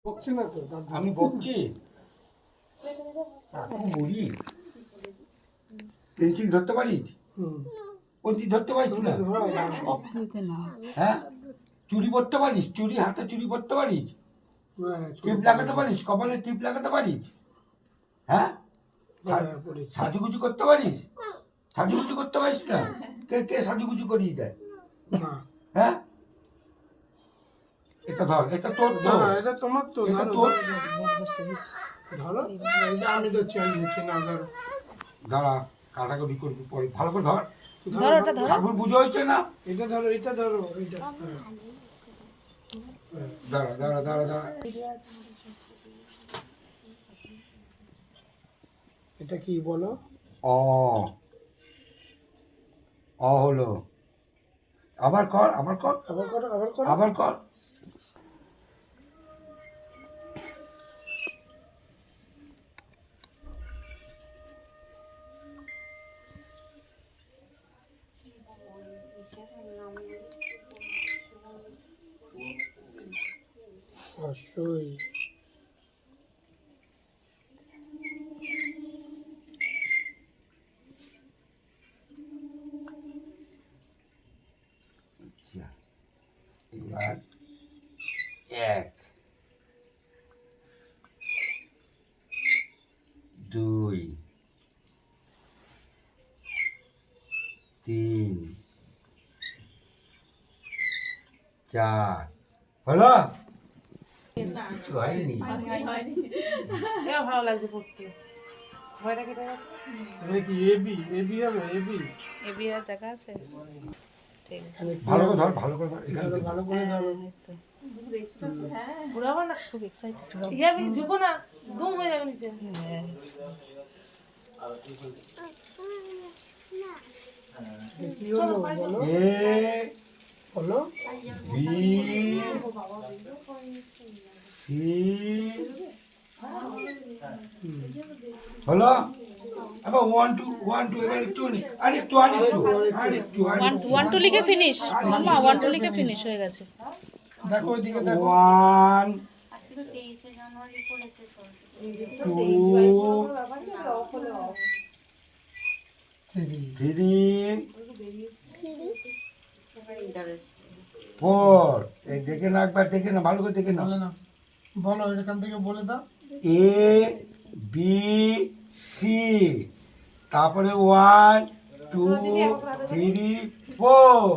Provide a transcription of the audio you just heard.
বকছি না তো আমি বকছি মুড়ি পেন্সিল ধরতে পারিস? কোনটি ধরতে পারিস না? হ্যাঁ, চুড়ি পরতে পারিস? চুড়ি, হাতে চুড়ি পরতে পারিস? টিপ লাগাতে পারিস? কপালে টিপ লাগাতে পারিস? হ্যাঁ, সাজুগুজু করতে পারিস? সাজুগুজু করতে পারিস না? কে কে সাজুগুজু করিয়ে দেয়? হ্যাঁ, এটা ধর, এটা তোর তো, এটা তোমার তো, এটা তোর। ধরো এটা আমি তো চেঞ্জ হচ্ছি না। ধরো দাঁড়া, কাটাকুটি করবি পরে, ভালো করে ধর। ধরো ওটা ধরো। ঠাকুর পুজো হয়েছে না? এটা ধরো, এটা ধরো, এটা দাঁড়া দাঁড়া দাঁড়া দাঁড়া। এটা কি বলো? অ, অ হলো। আবার কর, আবার কর, আবার করো, আবার করো। আবার কর। অবশ্যই। এবার এক, দুই, তিন, চার, হলো? কিছু হয়নি। ভালো লাগছে পড়তে। ভয়টা কেটে গেছে। এটা কি এবি? এবি হবে? এবি? এবি আর জায়গা আছে। ঠিক আছে। ভালো করে ধর, ভালো করে ধর, এখান থেকে। ভালো করে ধরো। পুরাবো না, খুব এক্সাইটেড। ইয়া আমি ঝুঁকো না, গুম হয়ে যাবে নিচে। কি হলো বলো? এ, বলো। বি, সি, হলো? এবার ওয়ান টু, এবার একটু, আরেকটু, ওয়ান টু লিখে ফিনিশ। মামা ওয়ান টু লিখে ফিনিশ হয়ে গেছে। দেখো ওইদিকে দেখো। One, two, three, four. এই দেখে না, একবার দেখে না, ভালো করে দেখে না। বলে না, বলো এখান থেকে বলে দাও। এ, বি, সি, তারপরে ওয়ান, টু, থ্রি, ফোর।